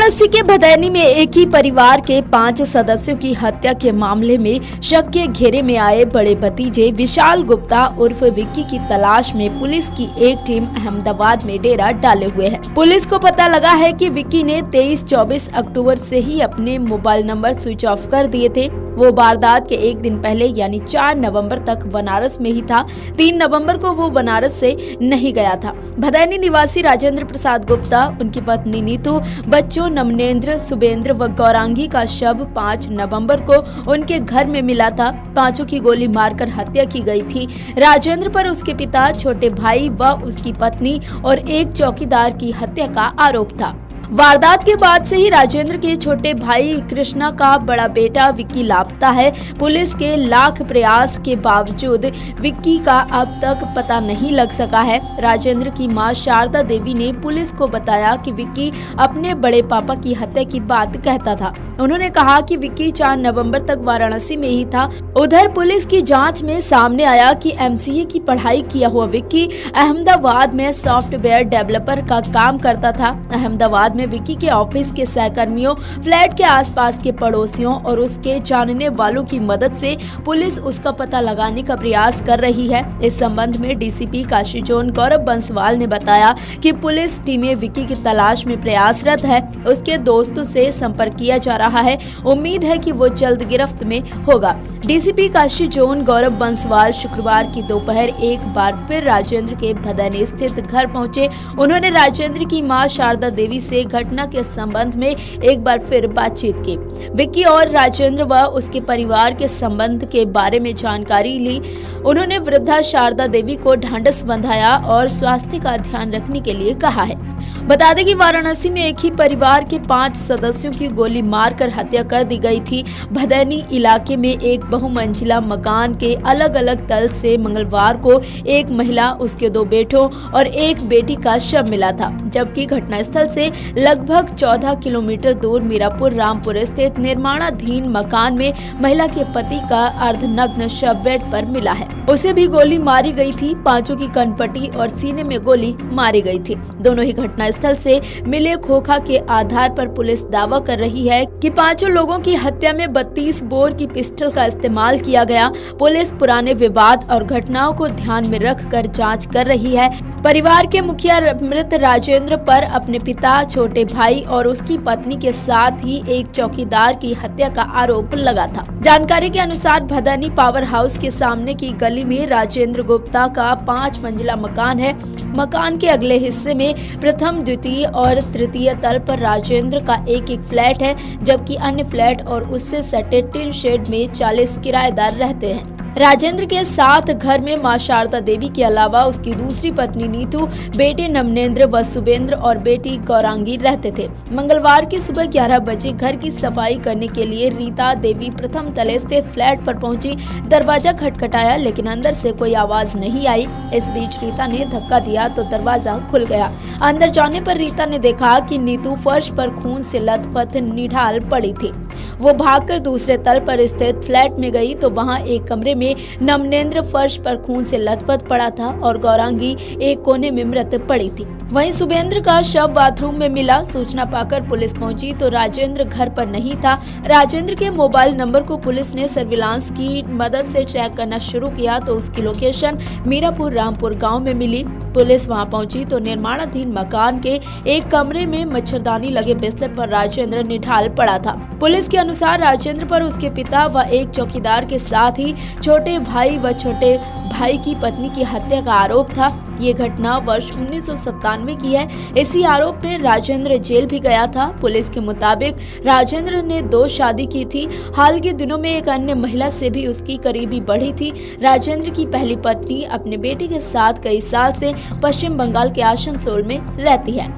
वाराणसी के भदैनी में एक ही परिवार के 5 सदस्यों की हत्या के मामले में शक के घेरे में आए बड़े भतीजे विशाल गुप्ता उर्फ विक्की की तलाश में पुलिस की एक टीम अहमदाबाद में डेरा डाले हुए है। पुलिस को पता लगा है कि विक्की ने 23-24 अक्टूबर से ही अपने मोबाइल नंबर स्विच ऑफ कर दिए थे। वो वारदात के एक दिन पहले यानी 4 नवंबर तक बनारस में ही था। 3 नवंबर को वो बनारस से नहीं गया था। भदैनी निवासी राजेंद्र प्रसाद गुप्ता, उनकी पत्नी नीतू, बच्चों नमनेंद्र, शुभेंद्र व गौरांगी का शव 5 नवंबर को उनके घर में मिला था। पांचों की गोली मारकर हत्या की गई थी। राजेंद्र पर उसके पिता, छोटे भाई व उसकी पत्नी और एक चौकीदार की हत्या का आरोप था। वारदात के बाद से ही राजेंद्र के छोटे भाई कृष्णा का बड़ा बेटा विक्की लापता है। पुलिस के लाख प्रयास के बावजूद विक्की का अब तक पता नहीं लग सका है। राजेंद्र की मां शारदा देवी ने पुलिस को बताया कि विक्की अपने बड़े पापा की हत्या की बात कहता था। उन्होंने कहा कि विक्की 4 नवंबर तक वाराणसी में ही था। उधर पुलिस की जांच में सामने आया कि एमसीए की पढ़ाई किया हुआ विक्की अहमदाबाद में सॉफ्टवेयर डेवलपर का काम करता था। अहमदाबाद में विक्की के ऑफिस के सहकर्मियों, फ्लैट के आसपास के पड़ोसियों और उसके जानने वालों की मदद से पुलिस उसका पता लगाने का प्रयास कर रही है। इस संबंध में डीसीपी काशी जोन गौरव बंसवाल ने बताया कि पुलिस टीमें विक्की की तलाश में प्रयासरत है। उसके दोस्तों से संपर्क किया जा रहा है। उम्मीद है कि वो जल्द गिरफ्त में होगा। डीसीपी काशी जोन गौरव बंसवाल शुक्रवार की दोपहर एक बार फिर राजेंद्र के भदैनी स्थित घर पहुंचे। उन्होंने राजेंद्र की मां शारदा देवी से घटना के संबंध में एक बार फिर बातचीत की। विक्की और राजेंद्र व उसके परिवार के संबंध के बारे में जानकारी ली। उन्होंने वृद्धा शारदा देवी को ढांढस बंधाया और स्वास्थ्य का ध्यान रखने के लिए कहा है। बता दें कि वाराणसी में एक ही परिवार के 5 सदस्यों की गोली मारकर हत्या कर दी गई थी। भदैनी इलाके में एक बहुमंजिला मकान के अलग अलग तल से मंगलवार को एक महिला, उसके 2 बेटों और एक बेटी का शव मिला था, जबकि घटनास्थल से लगभग 14 किलोमीटर दूर मीरापुर रामपुर स्थित निर्माणाधीन मकान में महिला के पति का अर्धनग्न शव बेड पर मिला है। उसे भी गोली मारी गई थी। पांचों की कनपटी और सीने में गोली मारी गई थी। दोनों ही घटनास्थल से मिले खोखा के आधार पर पुलिस दावा कर रही है कि पांचों लोगों की हत्या में 32 बोर की पिस्टल का इस्तेमाल किया गया। पुलिस पुराने विवाद और घटनाओं को ध्यान में रखकर जांच कर रही है। परिवार के मुखिया मृत राजेंद्र पर अपने पिता, छोटे भाई और उसकी पत्नी के साथ ही एक चौकीदार की हत्या का आरोप लगा था। जानकारी के अनुसार भदैनी पावर हाउस के सामने की गली में राजेंद्र गुप्ता का 5 मंजिला मकान है। मकान के अगले हिस्से में प्रथम, द्वितीय और तृतीय तल पर राजेंद्र का एक फ्लैट है, जबकि अन्य फ्लैट और उससे सटे टिन शेड में 40 किराएदार रहते हैं। राजेंद्र के साथ घर में मां शारदा देवी के अलावा उसकी दूसरी पत्नी नीतू, बेटे नमनेंद्र व शुभेंद्र और बेटी गौरांगी रहते थे। मंगलवार की सुबह 11 बजे घर की सफाई करने के लिए रीता देवी प्रथम तले स्थित फ्लैट पर पहुंची। दरवाजा खटखटाया लेकिन अंदर से कोई आवाज नहीं आई। इस बीच रीता ने धक्का दिया तो दरवाजा खुल गया। अंदर जाने पर रीता ने देखा कि नीतू फर्श पर खून से लथपथ निढाल पड़ी थी। वो भागकर दूसरे तल पर स्थित फ्लैट में गई तो वहां एक कमरे में नमनेंद्र फर्श पर खून से लथपथ पड़ा था और गौरांगी एक कोने में मृत पड़ी थी। वहीं शुभेंद्र का शव बाथरूम में मिला। सूचना पाकर पुलिस पहुंची तो राजेंद्र घर पर नहीं था। राजेंद्र के मोबाइल नंबर को पुलिस ने सर्विलांस की मदद से ट्रैक करना शुरू किया तो उसकी लोकेशन मीरापुर रामपुर गांव में मिली। पुलिस वहां पहुंची तो निर्माणाधीन मकान के एक कमरे में मच्छरदानी लगे बिस्तर पर राजेंद्र निढाल पड़ा था। पुलिस के अनुसार राजेंद्र पर उसके पिता व एक चौकीदार के साथ ही छोटे भाई व छोटे भाई की पत्नी की हत्या का आरोप था। ये घटना वर्ष 1997 की है। इसी आरोप में राजेंद्र जेल भी गया था। पुलिस के मुताबिक राजेंद्र ने 2 शादी की थी। हाल के दिनों में एक अन्य महिला से भी उसकी करीबी बढ़ी थी। राजेंद्र की पहली पत्नी अपने बेटे के साथ कई साल से पश्चिम बंगाल के आसनसोल में रहती है।